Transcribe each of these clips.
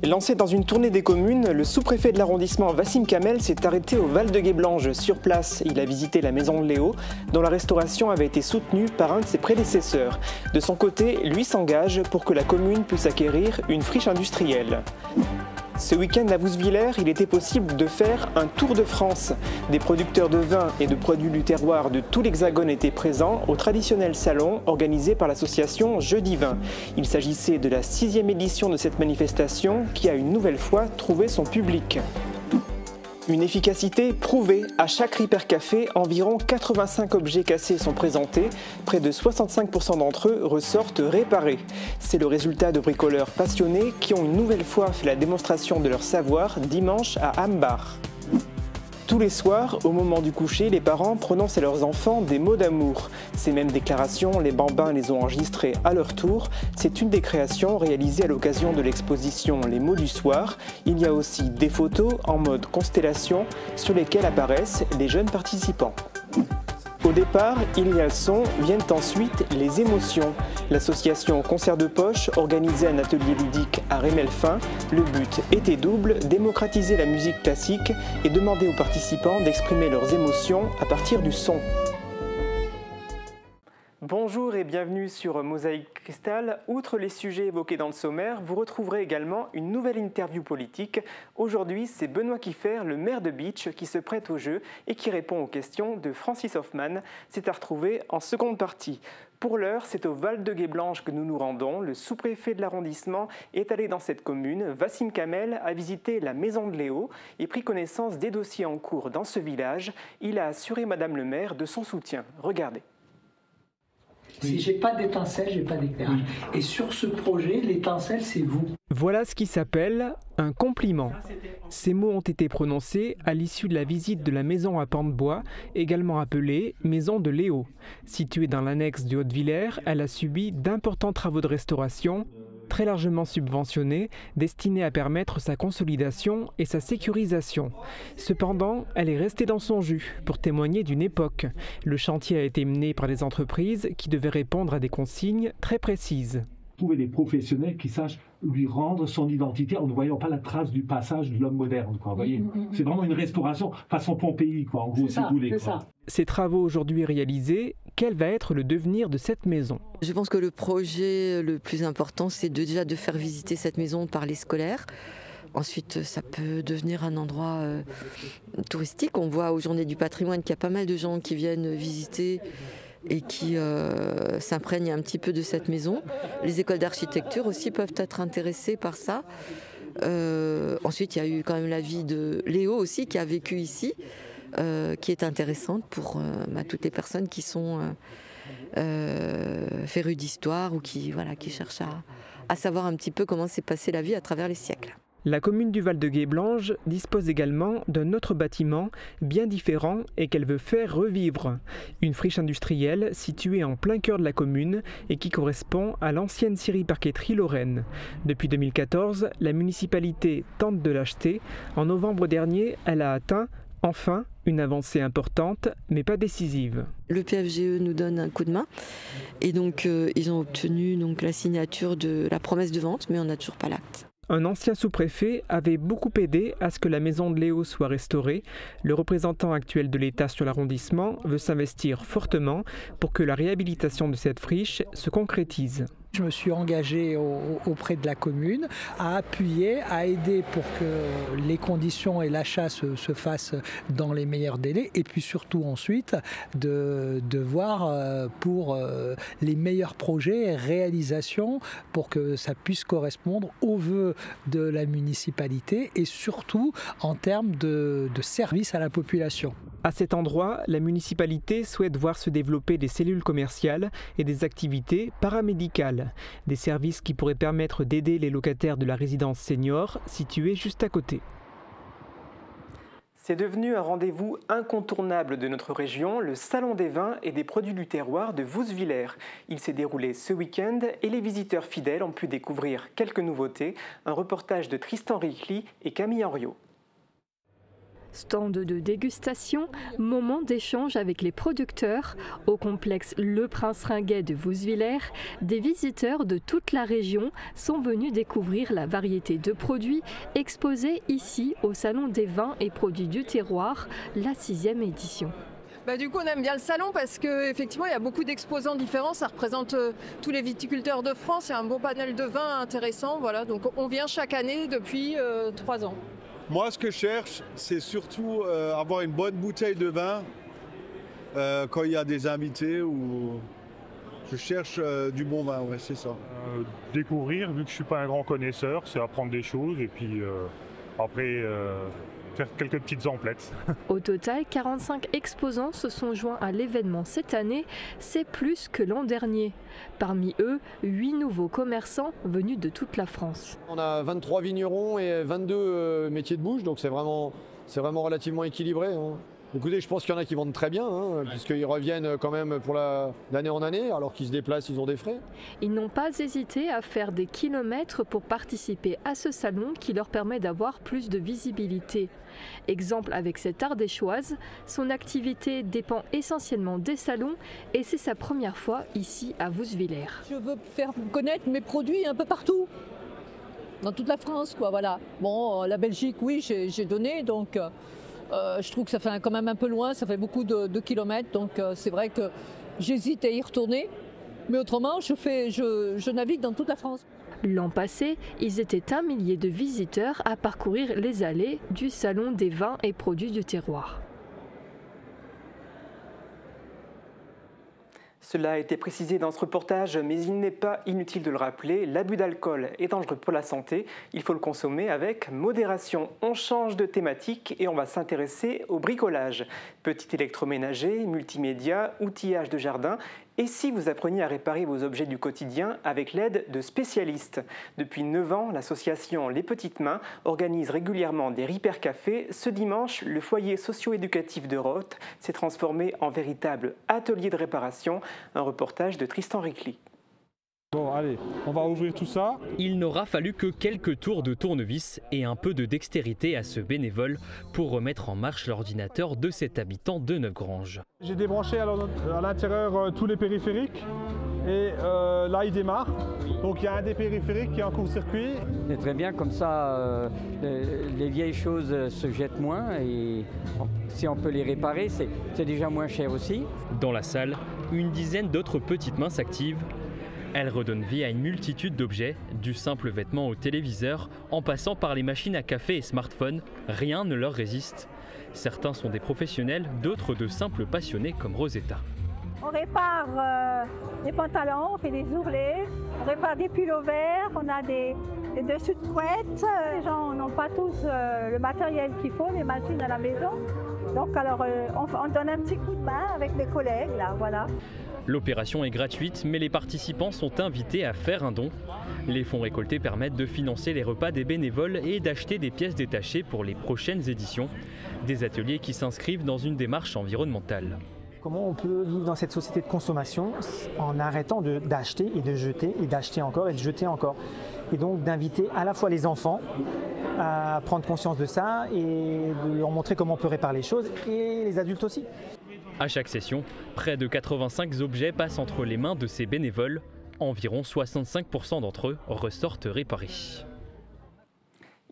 Lancé dans une tournée des communes, le sous-préfet de l'arrondissement Wassim Kamel s'est arrêté au Val-de-Guéblange. Sur place, il a visité la maison de Léo, dont la restauration avait été soutenue par un de ses prédécesseurs. De son côté, lui s'engage pour que la commune puisse acquérir une friche industrielle. Ce week-end à Vousvillers, il était possible de faire un tour de France. Des producteurs de vin et de produits du terroir de tout l'Hexagone étaient présents au traditionnel salon organisé par l'association Jeudi Vin. Il s'agissait de la 6e édition de cette manifestation qui a une nouvelle fois trouvé son public. Une efficacité prouvée. À chaque Ripper Café, environ 85 objets cassés sont présentés. Près de 65% d'entre eux ressortent réparés. C'est le résultat de bricoleurs passionnés qui ont une nouvelle fois fait la démonstration de leur savoir dimanche à Ambar. Tous les soirs, au moment du coucher, les parents prononcent à leurs enfants des mots d'amour. Ces mêmes déclarations, les bambins les ont enregistrées à leur tour. C'est une des créations réalisées à l'occasion de l'exposition Les mots du soir. Il y a aussi des photos en mode constellation sur lesquelles apparaissent les jeunes participants. Au départ, il y a le son, viennent ensuite les émotions. L'association Concert de Poche organisait un atelier ludique à Rémelfin. Le but était double, démocratiser la musique classique et demander aux participants d'exprimer leurs émotions à partir du son. Bonjour et bienvenue sur Mosaïque Cristal. Outre les sujets évoqués dans le sommaire, vous retrouverez également une nouvelle interview politique. Aujourd'hui, c'est Benoît Kiefer, le maire de Bitche, qui se prête au jeu et qui répond aux questions de Francis Hoffman. C'est à retrouver en seconde partie. Pour l'heure, c'est au Val-de-Guéblange que nous nous rendons. Le sous-préfet de l'arrondissement est allé dans cette commune. Wassim Kamel a visité la maison de Léo et pris connaissance des dossiers en cours dans ce village. Il a assuré Madame le maire de son soutien. Regardez. Si j'ai pas d'étincelle, j'ai pas d'éclairage. Et sur ce projet, l'étincelle, c'est vous. Voilà ce qui s'appelle un compliment. Ces mots ont été prononcés à l'issue de la visite de la maison à pans de bois, également appelée Maison de Léo. Située dans l'annexe du Haut-de-Villers, elle a subi d'importants travaux de restauration, très largement subventionnés, destinés à permettre sa consolidation et sa sécurisation. Cependant, elle est restée dans son jus pour témoigner d'une époque. Le chantier a été mené par des entreprises qui devaient répondre à des consignes très précises. Trouver des professionnels qui sachent lui rendre son identité en ne voyant pas la trace du passage de l'homme moderne. Vous voyez, c'est vraiment une restauration façon Pompéi, quoi, en gros, si vous voulez. Ces travaux aujourd'hui réalisés, quel va être le devenir de cette maison? Je pense que le projet le plus important, c'est déjà de faire visiter cette maison par les scolaires. Ensuite, ça peut devenir un endroit touristique. On voit aux Journées du patrimoine qu'il y a pas mal de gens qui viennent visiter et qui s'imprègnent un petit peu de cette maison. Les écoles d'architecture aussi peuvent être intéressées par ça. Ensuite, il y a eu quand même la vie de Léo aussi, qui a vécu ici, qui est intéressante pour toutes les personnes qui sont férues d'histoire ou qui cherchent à savoir un petit peu comment s'est passée la vie à travers les siècles. La commune du Val-de-Guéblange dispose également d'un autre bâtiment bien différent et qu'elle veut faire revivre. Une friche industrielle située en plein cœur de la commune et qui correspond à l'ancienne scierie-parquetterie Lorraine. Depuis 2014, la municipalité tente de l'acheter. En novembre dernier, elle a atteint enfin une avancée importante, mais pas décisive. Le PFGE nous donne un coup de main et donc ils ont obtenu la signature de la promesse de vente, mais on n'a toujours pas l'acte. Un ancien sous-préfet avait beaucoup aidé à ce que la maison de Léo soit restaurée. Le représentant actuel de l'État sur l'arrondissement veut s'investir fortement pour que la réhabilitation de cette friche se concrétise. Je me suis engagé auprès de la commune à appuyer, à aider pour que les conditions et l'achat se fassent dans les meilleurs délais et puis surtout ensuite de voir pour les meilleurs projets et réalisations pour que ça puisse correspondre aux vœux de la municipalité et surtout en termes de service à la population. À cet endroit, la municipalité souhaite voir se développer des cellules commerciales et des activités paramédicales, des services qui pourraient permettre d'aider les locataires de la résidence senior située juste à côté. C'est devenu un rendez-vous incontournable de notre région, le Salon des vins et des produits du terroir de Vousvillers. Il s'est déroulé ce week-end et les visiteurs fidèles ont pu découvrir quelques nouveautés. Un reportage de Tristan Ricli et Camille Henriot. Stand de dégustation, moment d'échange avec les producteurs. Au complexe Le Prince Ringuet de Vousvillers, des visiteurs de toute la région sont venus découvrir la variété de produits exposés ici au Salon des vins et produits du terroir, la 6e édition. Du coup, on aime bien le salon parce qu'effectivement, il y a beaucoup d'exposants différents. Ça représente tous les viticulteurs de France. Il y a un beau panel de vins intéressant. Voilà. Donc, on vient chaque année depuis 3 ans. Moi, ce que je cherche, c'est surtout avoir une bonne bouteille de vin quand il y a des invités ou je cherche du bon vin. Ouais, c'est ça. Découvrir, vu que je ne suis pas un grand connaisseur, c'est apprendre des choses et puis après... faire quelques petites emplettes. Au total, 45 exposants se sont joints à l'événement cette année, c'est plus que l'an dernier. Parmi eux, 8 nouveaux commerçants venus de toute la France. On a 23 vignerons et 22 métiers de bouche, donc c'est vraiment relativement équilibré. Écoutez, je pense qu'il y en a qui vendent très bien, puisqu'ils reviennent quand même pour d'année en année, alors qu'ils se déplacent, ils ont des frais. Ils n'ont pas hésité à faire des kilomètres pour participer à ce salon qui leur permet d'avoir plus de visibilité. Exemple avec cette ardéchoise, son activité dépend essentiellement des salons et c'est sa première fois ici à Vousvillers. Je veux faire connaître mes produits un peu partout, dans toute la France, quoi, voilà. Bon, la Belgique, oui, j'ai donné, donc... je trouve que ça fait quand même un peu loin, ça fait beaucoup de kilomètres, donc c'est vrai que j'hésite à y retourner. Mais autrement, je navigue dans toute la France. L'an passé, ils étaient 1 millier de visiteurs à parcourir les allées du Salon des vins et produits du terroir. Cela a été précisé dans ce reportage, mais il n'est pas inutile de le rappeler, l'abus d'alcool est dangereux pour la santé, il faut le consommer avec modération. On change de thématique et on va s'intéresser au bricolage. Petit électroménager, multimédia, outillage de jardin. Et si vous appreniez à réparer vos objets du quotidien avec l'aide de spécialistes? Depuis 9 ans, l'association Les Petites Mains organise régulièrement des Repair Cafés. Ce dimanche, le foyer socio-éducatif de Roth s'est transformé en véritable atelier de réparation. Un reportage de Tristan Ricli. Bon, allez, on va ouvrir tout ça. Il n'aura fallu que quelques tours de tournevis et un peu de dextérité à ce bénévole pour remettre en marche l'ordinateur de cet habitant de Neufgrange. J'ai débranché à l'intérieur tous les périphériques et là il démarre. Donc il y a un des périphériques qui est en court-circuit. C'est très bien, comme ça les vieilles choses se jettent moins et si on peut les réparer, c'est déjà moins cher aussi. Dans la salle, une dizaine d'autres petites mains s'activent. Elle redonne vie à une multitude d'objets, du simple vêtement au téléviseur, en passant par les machines à café et smartphones, rien ne leur résiste. Certains sont des professionnels, d'autres de simples passionnés comme Rosetta. On répare des pantalons, on fait des ourlets, on répare des pullovers, on a des dessus de couettes. Les gens n'ont pas tous le matériel qu'il faut, les machines à la maison. Donc alors on donne un petit coup de main avec mes collègues, là, voilà. L'opération est gratuite, mais les participants sont invités à faire un don. Les fonds récoltés permettent de financer les repas des bénévoles et d'acheter des pièces détachées pour les prochaines éditions. Des ateliers qui s'inscrivent dans une démarche environnementale. Comment on peut vivre dans cette société de consommation en arrêtant d'acheter et de jeter et d'acheter encore et de jeter encore. Et donc d'inviter à la fois les enfants à prendre conscience de ça et de leur montrer comment on peut réparer les choses et les adultes aussi. À chaque session, près de 85 objets passent entre les mains de ces bénévoles. Environ 65% d'entre eux ressortent réparés.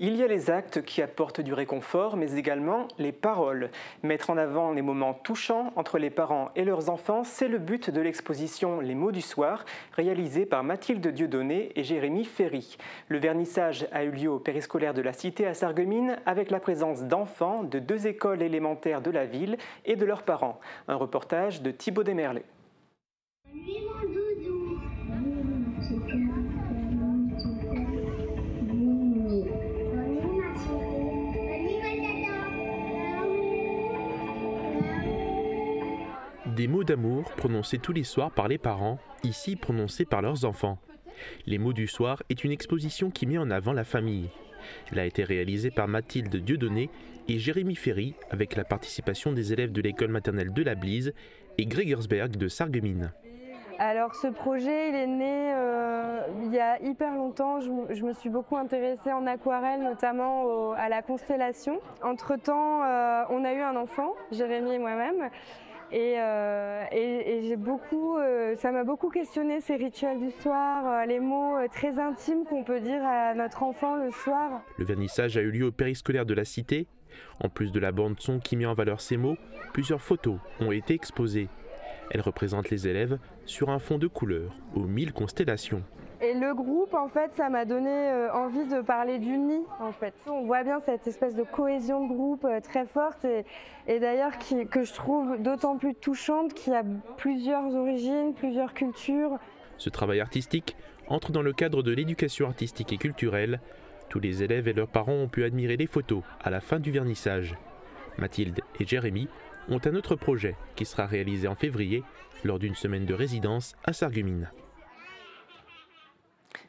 Il y a les actes qui apportent du réconfort, mais également les paroles. Mettre en avant les moments touchants entre les parents et leurs enfants, c'est le but de l'exposition Les mots du soir, réalisée par Mathilde Dieudonné et Jérémy Ferry. Le vernissage a eu lieu au périscolaire de la Cité à Sarreguemines, avec la présence d'enfants de 2 écoles élémentaires de la ville et de leurs parents. Un reportage de Thibaut Desmerlet. Des mots d'amour prononcés tous les soirs par les parents, ici prononcés par leurs enfants. Les mots du soir est une exposition qui met en avant la famille. Elle a été réalisée par Mathilde Dieudonné et Jérémy Ferry avec la participation des élèves de l'école maternelle de la Blise et Gregersberg de Sarreguemines. Alors ce projet, il est né il y a hyper longtemps. Je me suis beaucoup intéressée en aquarelle, notamment à la constellation. Entre-temps, on a eu un enfant, Jérémy et moi-même. Et ça m'a beaucoup questionné ces rituels du soir, les mots très intimes qu'on peut dire à notre enfant le soir. Le vernissage a eu lieu au périscolaire de la Cité. En plus de la bande-son qui met en valeur ces mots, plusieurs photos ont été exposées. Elles représentent les élèves sur un fond de couleurs aux 1000 constellations. Et le groupe, en fait, ça m'a donné envie de parler du nid, en fait. On voit bien cette espèce de cohésion de groupe très forte et d'ailleurs que je trouve d'autant plus touchante qu'il y a plusieurs origines, plusieurs cultures. Ce travail artistique entre dans le cadre de l'éducation artistique et culturelle. Tous les élèves et leurs parents ont pu admirer les photos à la fin du vernissage. Mathilde et Jérémy ont un autre projet qui sera réalisé en février lors d'une semaine de résidence à Sarreguemines.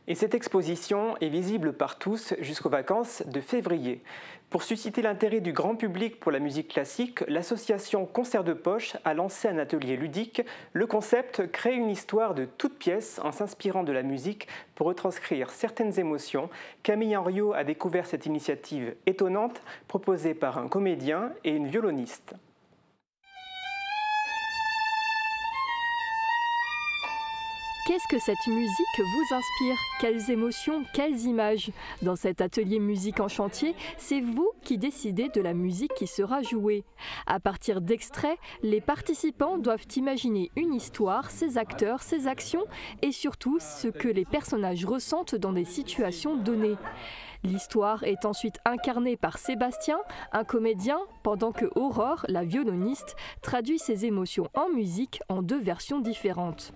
Et cette exposition est visible par tous jusqu'aux vacances de février. Pour susciter l'intérêt du grand public pour la musique classique, l'association Concert de Poche a lancé un atelier ludique. Le concept crée une histoire de toutes pièces en s'inspirant de la musique pour retranscrire certaines émotions. Camille Henriot a découvert cette initiative étonnante proposée par un comédien et une violoniste. Qu'est-ce que cette musique vous inspire? Quelles émotions, quelles images? Dans cet atelier musique en chantier, c'est vous qui décidez de la musique qui sera jouée. À partir d'extraits, les participants doivent imaginer une histoire, ses acteurs, ses actions et surtout ce que les personnages ressentent dans des situations données. L'histoire est ensuite incarnée par Sébastien, un comédien, pendant que Aurore, la violoniste, traduit ses émotions en musique en 2 versions différentes.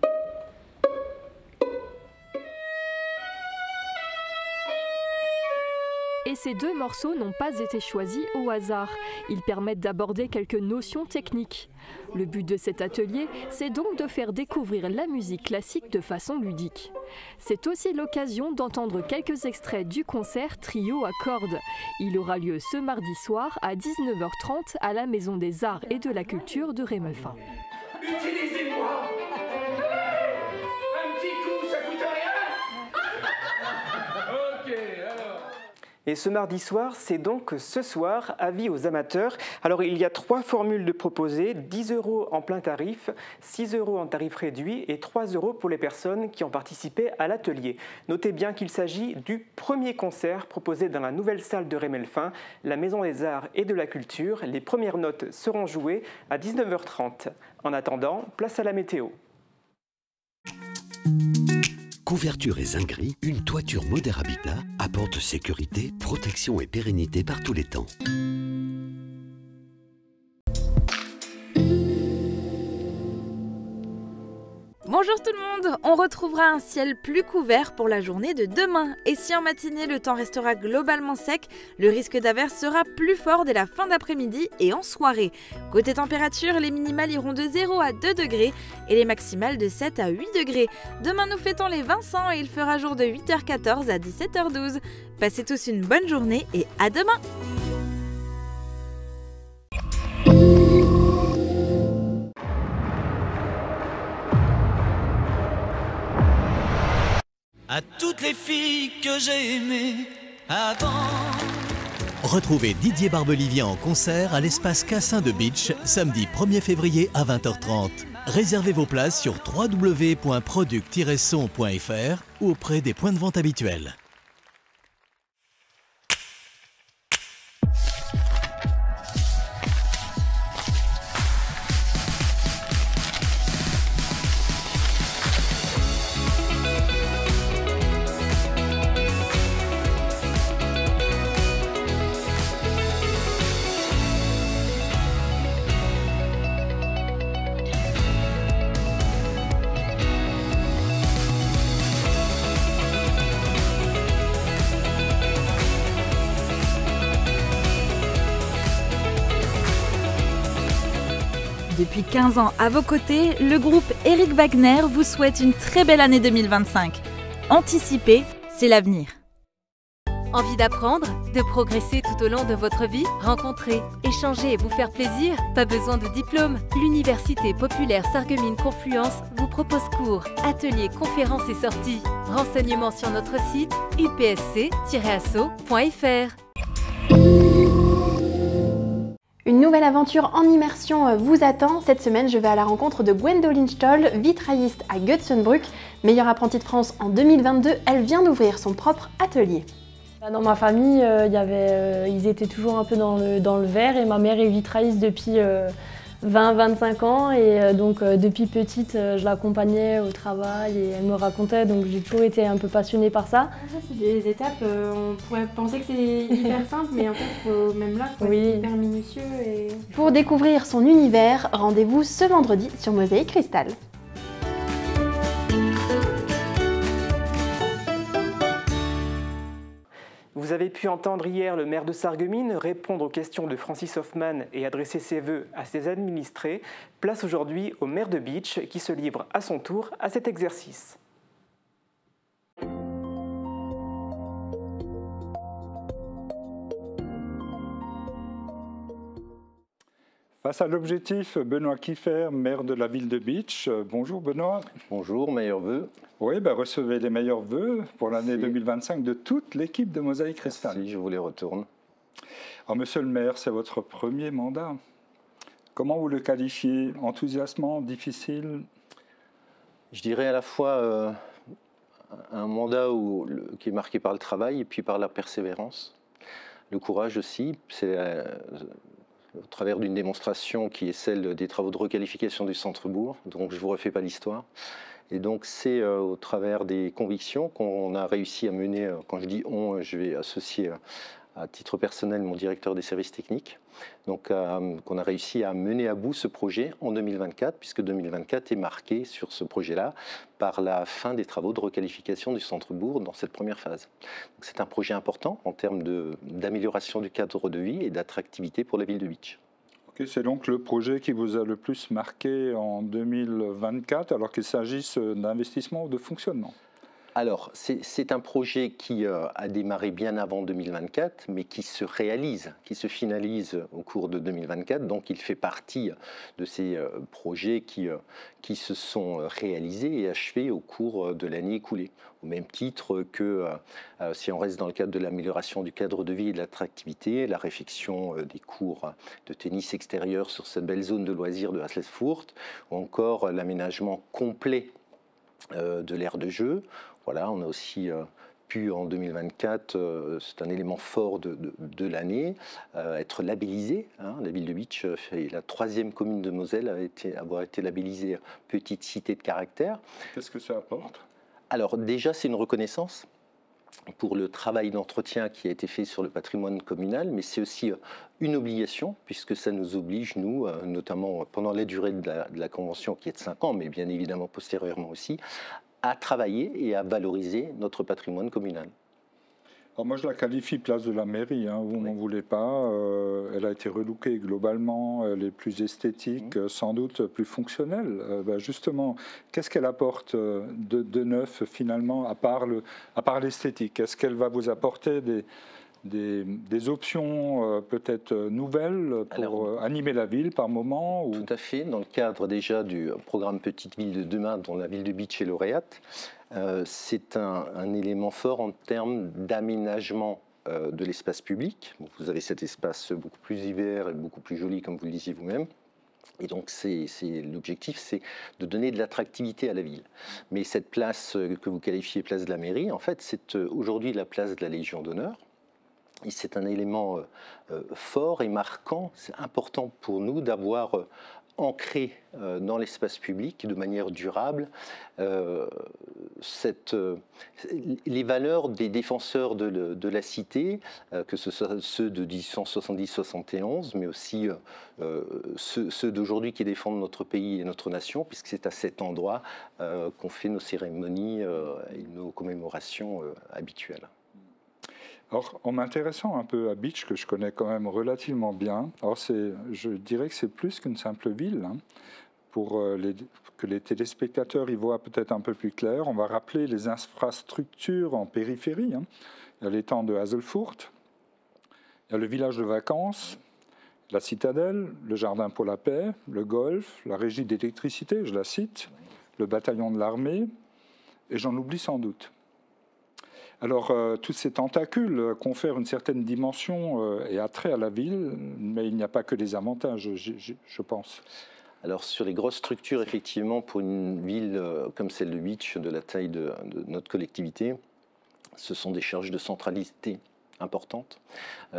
Et ces 2 morceaux n'ont pas été choisis au hasard. Ils permettent d'aborder quelques notions techniques. Le but de cet atelier, c'est donc de faire découvrir la musique classique de façon ludique. C'est aussi l'occasion d'entendre quelques extraits du concert Trio à cordes. Il aura lieu ce mardi soir à 19h30 à la Maison des Arts et de la Culture de Rémeufin. Utilisez-moi! Un petit coup, ça coûte rien! Ok, alors... Et ce mardi soir, c'est donc ce soir, avis aux amateurs. Alors il y a 3 formules de proposées, 10 € en plein tarif, 6 € en tarif réduit et 3 € pour les personnes qui ont participé à l'atelier. Notez bien qu'il s'agit du premier concert proposé dans la nouvelle salle de Rémeufin, la Maison des Arts et de la Culture. Les premières notes seront jouées à 19h30. En attendant, place à la météo. Couverture et zinguerie, une toiture Moder Habitat apporte sécurité, protection et pérennité par tous les temps. Bonjour tout le monde, on retrouvera un ciel plus couvert pour la journée de demain. Et si en matinée le temps restera globalement sec, le risque d'averse sera plus fort dès la fin d'après-midi et en soirée. Côté température, les minimales iront de 0 à 2 degrés et les maximales de 7 à 8 degrés. Demain nous fêtons les Vincent et il fera jour de 8h14 à 17h12. Passez tous une bonne journée et à demain! À toutes les filles que j'ai aimées avant. Retrouvez Didier Barbelivien en concert à l'espace Cassin de Beach, samedi 1er février à 20h30. Réservez vos places sur www.product-son.fr ou auprès des points de vente habituels. Depuis 15 ans à vos côtés, le groupe Eric Wagner vous souhaite une très belle année 2025. Anticipez, c'est l'avenir. Envie d'apprendre, de progresser tout au long de votre vie? Rencontrer, échanger et vous faire plaisir? Pas besoin de diplôme. L'Université populaire Sarreguemines-Confluence vous propose cours, ateliers, conférences et sorties. Renseignements sur notre site upsc-asso.fr. Une nouvelle aventure en immersion vous attend. Cette semaine, je vais à la rencontre de Gwendoline Stoll, vitrailliste à Götzenbrück. Meilleure apprentie de France en 2022, elle vient d'ouvrir son propre atelier. Dans ma famille, ils étaient toujours un peu dans le verre et ma mère est vitrailliste depuis 20-25 ans et donc depuis petite, je l'accompagnais au travail et elle me racontait, donc j'ai toujours été un peu passionnée par ça. Ça, c'est des étapes, on pourrait penser que c'est hyper simple, mais en fait, même là, il faut être hyper minutieux. Pour découvrir son univers, rendez-vous ce vendredi sur Mosaïque Cristal. Vous avez pu entendre hier le maire de Sarreguemines répondre aux questions de Francis Hoffman et adresser ses vœux à ses administrés. Place aujourd'hui au maire de Bitche qui se livre à son tour à cet exercice. Face à l'objectif, Benoît Kieffer, maire de la ville de Bitche. Bonjour Benoît. Bonjour, meilleurs vœux. Oui, recevez les meilleurs vœux pour l'année 2025 de toute l'équipe de Mosaïque Cristal. Merci, je vous les retourne. Alors, monsieur le maire, c'est votre premier mandat. Comment vous le qualifiez? Enthousiasmant, difficile? Je dirais à la fois un mandat qui est marqué par le travail et puis par la persévérance. Le courage aussi, c'est au travers d'une démonstration qui est celle des travaux de requalification du centre-bourg, donc je ne vous refais pas l'histoire. Et donc c'est au travers des convictions qu'on a réussi à mener, quand je dis on, je vais associer à titre personnel mon directeur des services techniques, donc qu'on a réussi à mener à bout ce projet en 2024, puisque 2024 est marqué sur ce projet-là par la fin des travaux de requalification du centre-bourg dans cette première phase. C'est un projet important en termes d'amélioration du cadre de vie et d'attractivité pour la ville de Bitche. Okay, c'est donc le projet qui vous a le plus marqué en 2024, alors qu'il s'agisse d'investissement ou de fonctionnement? Alors, c'est un projet qui a démarré bien avant 2024, mais qui se réalise, qui se finalise au cours de 2024. Donc, il fait partie de ces projets qui se sont réalisés et achevés au cours de l'année écoulée. Au même titre que, si on reste dans le cadre de l'amélioration du cadre de vie et de l'attractivité, la réfection des cours de tennis extérieur sur cette belle zone de loisirs de Hasselfurt, ou encore l'aménagement complet de l'aire de jeu. Voilà, on a aussi pu en 2024, c'est un élément fort de l'année, être labellisé. La ville de Bitche est la 3e commune de Moselle à avoir été labellisée petite cité de caractère. Qu'est-ce que ça apporte? Alors déjà, c'est une reconnaissance pour le travail d'entretien qui a été fait sur le patrimoine communal, mais c'est aussi une obligation, puisque ça nous oblige, nous, notamment pendant la durée de la convention qui est de 5 ans, mais bien évidemment postérieurement aussi, à travailler et à valoriser notre patrimoine communal. Alors moi, je la qualifie place de la mairie, vous n'en voulez pas. Elle a été relookée globalement, elle est plus esthétique, sans doute plus fonctionnelle. Justement, qu'est-ce qu'elle apporte de neuf finalement, à part l'esthétique? Est-ce qu'elle va vous apporter des options peut-être nouvelles pour animer la ville par moment? Tout à fait, dans le cadre déjà du programme Petite Ville de demain dont la ville de Bitche est lauréate, c'est un élément fort en termes d'aménagement de l'espace public. Vous avez cet espace beaucoup plus hiver et beaucoup plus joli comme vous le disiez vous-même. Et donc l'objectif, c'est de donner de l'attractivité à la ville. Mais cette place que vous qualifiez place de la mairie, en fait, c'est aujourd'hui la place de la Légion d'honneur. Et c'est un élément fort et marquant, c'est important pour nous d'avoir ancré dans l'espace public de manière durable les valeurs des défenseurs de la cité, que ce soit ceux de 1870-71, mais aussi ceux d'aujourd'hui qui défendent notre pays et notre nation, puisque c'est à cet endroit qu'on fait nos cérémonies et nos commémorations habituelles. Alors, en m'intéressant un peu à Bitche, que je connais quand même relativement bien, alors je dirais que c'est plus qu'une simple ville. Pour que les téléspectateurs y voient peut-être un peu plus clair, on va rappeler les infrastructures en périphérie il y a l'étang de Hazelfurt, il y a le village de vacances, la citadelle, le jardin pour la paix, le golf, la régie d'électricité, je la cite, le bataillon de l'armée, et j'en oublie sans doute. Alors, tous ces tentacules confèrent une certaine dimension et attrait à la ville, mais il n'y a pas que des avantages, je pense. Alors, sur les grosses structures, effectivement, pour une ville comme celle de Bitche, de la taille de notre collectivité, ce sont des charges de centralité importante.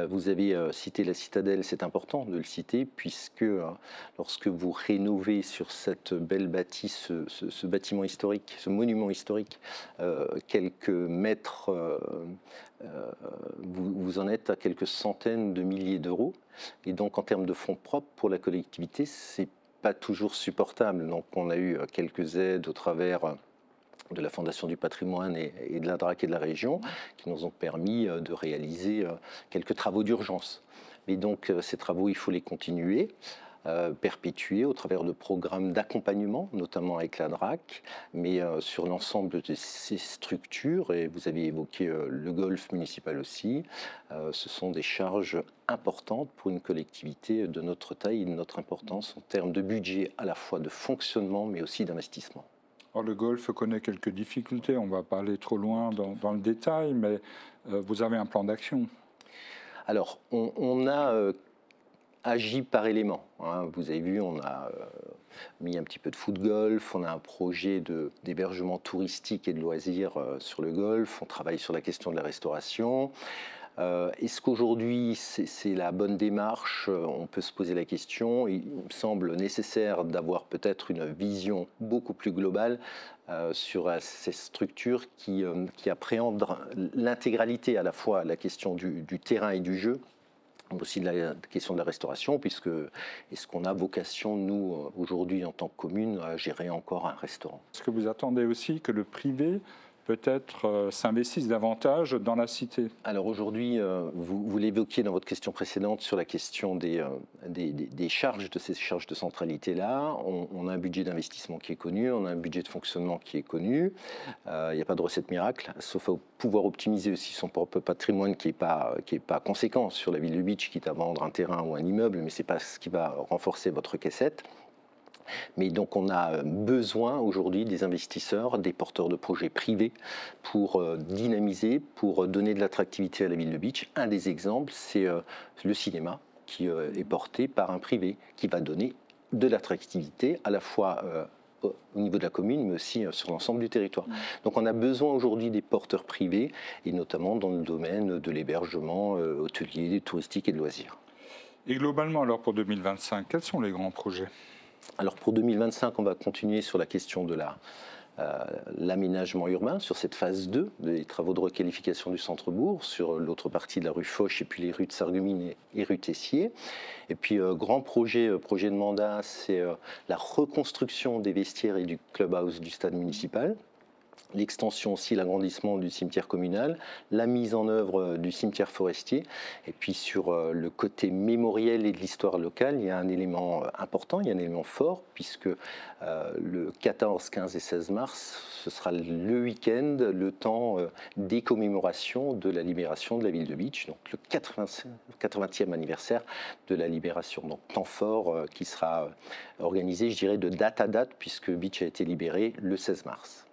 Vous avez cité la citadelle, c'est important de le citer, puisque lorsque vous rénovez sur cette belle bâtisse, ce bâtiment historique, ce monument historique, quelques mètres, vous en êtes à quelques centaines de milliers d'euros. Et donc en termes de fonds propres pour la collectivité, c'est pas toujours supportable. Donc on a eu quelques aides au travers de la Fondation du patrimoine et de la DRAC et de la région, qui nous ont permis de réaliser quelques travaux d'urgence. Mais donc ces travaux, il faut les continuer, perpétuer au travers de programmes d'accompagnement, notamment avec la DRAC, mais sur l'ensemble de ces structures, et vous avez évoqué le golf municipal aussi, ce sont des charges importantes pour une collectivité de notre taille et de notre importance en termes de budget, à la fois de fonctionnement, mais aussi d'investissement. Le golf connaît quelques difficultés, on ne va pas aller trop loin dans le détail, mais vous avez un plan d'action. Alors, on a agi par éléments. Hein. Vous avez vu, on a mis un petit peu de foot-golf, on a un projet d'hébergement touristique et de loisirs sur le golf, on travaille sur la question de la restauration. Est-ce qu'aujourd'hui c'est la bonne démarche? On peut se poser la question. Il me semble nécessaire d'avoir peut-être une vision beaucoup plus globale sur ces structures qui appréhendent l'intégralité, à la fois la question du terrain et du jeu, mais aussi de la question de la restauration, puisque est-ce qu'on a vocation, nous, aujourd'hui, en tant que commune, à gérer encore un restaurant? Est-ce que vous attendez aussi que le privé peut-être s'investissent davantage dans la cité? Alors aujourd'hui, vous l'évoquiez dans votre question précédente sur la question des charges, de ces charges de centralité-là. On a un budget d'investissement qui est connu, on a un budget de fonctionnement qui est connu. Il n'y a pas de recette miracle, sauf à pouvoir optimiser aussi son propre patrimoine qui est pas conséquent sur la ville de Bitche, quitte à vendre un terrain ou un immeuble, mais ce n'est pas ce qui va renforcer votre caissette. Mais donc on a besoin aujourd'hui des investisseurs, des porteurs de projets privés pour dynamiser, pour donner de l'attractivité à la ville de Bitche. Un des exemples, c'est le cinéma qui est porté par un privé qui va donner de l'attractivité à la fois au niveau de la commune, mais aussi sur l'ensemble du territoire. Donc on a besoin aujourd'hui des porteurs privés, et notamment dans le domaine de l'hébergement hôtelier, touristique et de loisirs. Et globalement, alors pour 2025, quels sont les grands projets ? Alors pour 2025, on va continuer sur la question de l'aménagement urbain, sur cette phase 2 des travaux de requalification du centre-bourg, sur l'autre partie de la rue Foch et puis les rues de Sarreguemines et rue Tessier. Et puis grand projet de mandat, c'est la reconstruction des vestiaires et du clubhouse du stade municipal. L'extension aussi, l'agrandissement du cimetière communal, la mise en œuvre du cimetière forestier. Et puis sur le côté mémoriel et de l'histoire locale, il y a un élément important, il y a un élément fort, puisque le 14, 15 et 16 mars, ce sera le week-end, le temps des commémorations de la libération de la ville de Bitche, donc le 80e anniversaire de la libération. Donc temps fort qui sera organisé, je dirais, de date à date, puisque Bitche a été libérée le 16 mars.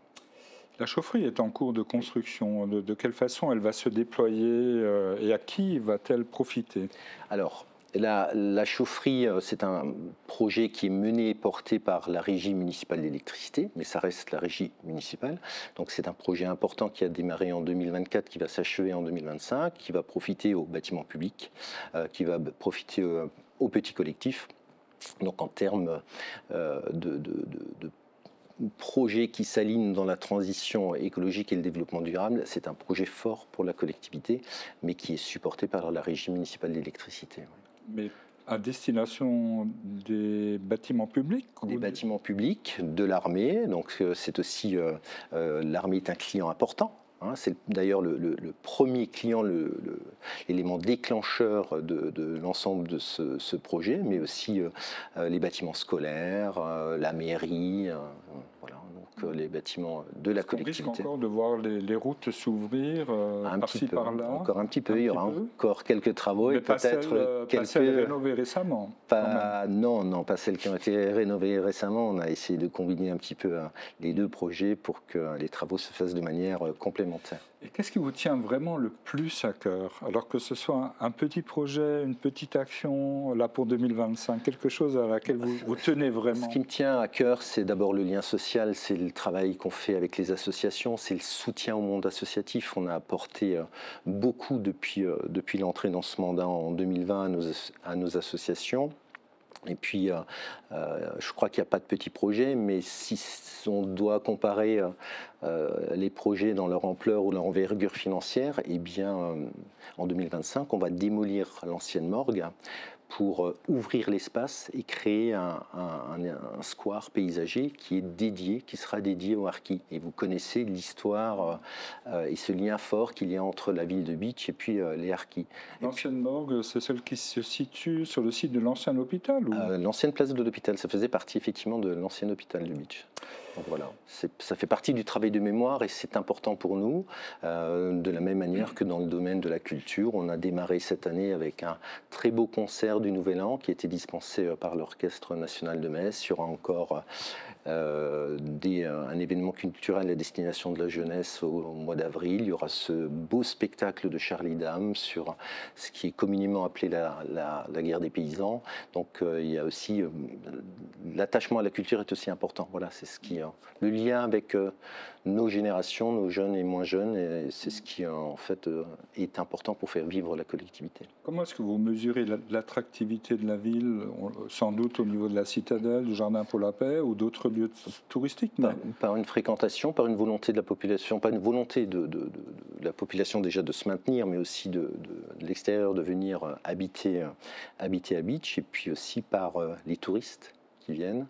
La chaufferie est en cours de construction. De quelle façon elle va se déployer et à qui va-t-elle profiter? Alors, la chaufferie, c'est un projet qui est mené et porté par la Régie municipale d'électricité, mais ça reste la Régie municipale. Donc c'est un projet important qui a démarré en 2024, qui va s'achever en 2025, qui va profiter aux bâtiments publics, qui va profiter aux petits collectifs. Donc en termes de projet qui s'aligne dans la transition écologique et le développement durable, c'est un projet fort pour la collectivité, mais qui est supporté par la Régie municipale d'électricité. Mais à destination des bâtiments publics? Des bâtiments publics, de l'armée, donc c'est aussi, l'armée est un client important. C'est d'ailleurs le premier client, l'élément déclencheur de l'ensemble de ce projet, mais aussi les bâtiments scolaires, la mairie. Voilà. les bâtiments de la collectivité. On risque encore de voir les routes s'ouvrir par-ci par-là. Encore un petit peu, il y aura encore quelques travaux mais et peut-être pas celles rénovées récemment. Non, pas celles qui ont été rénovées récemment. On a essayé de combiner un petit peu les deux projets pour que les travaux se fassent de manière complémentaire. Et qu'est-ce qui vous tient vraiment le plus à cœur? Alors que ce soit un petit projet, une petite action, là pour 2025, quelque chose à laquelle vous tenez vraiment? Ce qui me tient à cœur, c'est d'abord le lien social, c'est le travail qu'on fait avec les associations, c'est le soutien au monde associatif. On a apporté beaucoup depuis l'entrée dans ce mandat en 2020 à nos associations. Et puis, je crois qu'il n'y a pas de petits projets, mais si on doit comparer les projets dans leur ampleur ou leur envergure financière, eh bien, en 2025, on va démolir l'ancienne morgue pour ouvrir l'espace et créer un square paysager qui sera dédié aux harkis. Et vous connaissez l'histoire et ce lien fort qu'il y a entre la ville de Bitche et puis les harkis. L'ancienne morgue, c'est celle qui se situe sur le site de l'ancien hôpital ou... L'ancienne place de l'hôpital, ça faisait partie effectivement de l'ancien hôpital de Bitche. Donc voilà, ça fait partie du travail de mémoire et c'est important pour nous. De la même manière que dans le domaine de la culture, on a démarré cette année avec un très beau concert du Nouvel An qui a été dispensé par l'Orchestre National de Metz. Il y aura encore un événement culturel à destination de la jeunesse au mois d'avril. Il y aura ce beau spectacle de Charlie Dame sur ce qui est communément appelé la guerre des paysans. Donc il y a aussi l'attachement à la culture est aussi important. Voilà, c'est ce qui le lien avec nos générations, nos jeunes et moins jeunes, et c'est ce qui en fait est important pour faire vivre la collectivité. Comment est-ce que vous mesurez l'attractivité de la ville, sans doute au niveau de la citadelle, du Jardin pour la Paix ou d'autres lieux touristiques? Par une fréquentation, par une volonté de la population, pas une volonté de la population déjà de se maintenir, mais aussi de l'extérieur de venir habiter à Bitche, et puis aussi par les touristes qui viennent.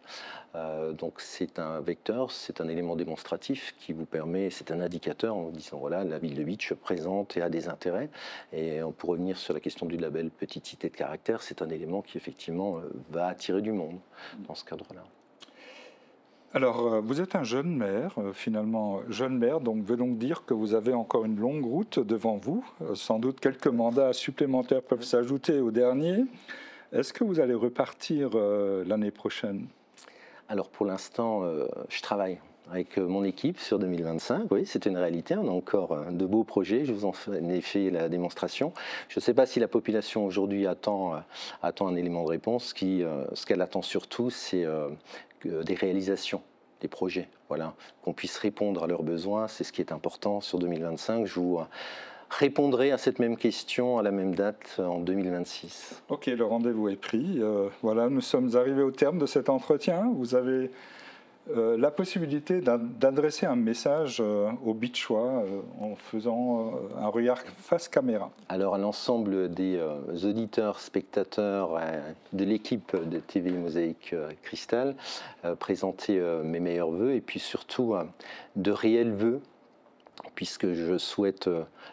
Donc c'est un vecteur, c'est un élément démonstratif qui vous permet, c'est un indicateur en disant voilà, la ville de Bitche présente et a des intérêts. Et pour revenir sur la question du label Petite Cité de Caractère, c'est un élément qui effectivement va attirer du monde dans ce cadre-là. Alors, vous êtes un jeune maire, finalement jeune maire, donc veut donc dire que vous avez encore une longue route devant vous. Sans doute quelques mandats supplémentaires peuvent s'ajouter au dernier. Est-ce que vous allez repartir l'année prochaine? Alors pour l'instant, je travaille avec mon équipe sur 2025. Oui, c'est une réalité. On a encore de beaux projets. Je vous en ai fait la démonstration. Je ne sais pas si la population aujourd'hui attend un élément de réponse. Ce qu'elle attend surtout, c'est des réalisations, des projets. Voilà, qu'on puisse répondre à leurs besoins. C'est ce qui est important sur 2025. Je vous répondrai à cette même question à la même date en 2026. Ok, le rendez-vous est pris. Voilà, nous sommes arrivés au terme de cet entretien. Vous avez la possibilité d'adresser un message aux Bitchois en faisant un regard face caméra. Alors à l'ensemble des auditeurs, spectateurs de l'équipe de TV Mosaïque Cristal, présenter mes meilleurs vœux et puis surtout de réels vœux, puisque je souhaite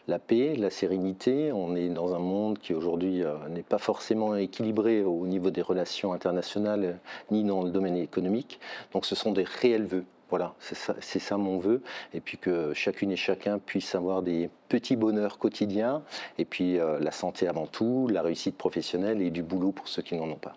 la paix, la sérénité. On est dans un monde qui aujourd'hui n'est pas forcément équilibré au niveau des relations internationales ni dans le domaine économique. Donc ce sont des réels vœux. Voilà, c'est ça mon vœu. Et puis que chacune et chacun puisse avoir des petits bonheurs quotidiens. Et puis la santé avant tout, la réussite professionnelle et du boulot pour ceux qui n'en ont pas.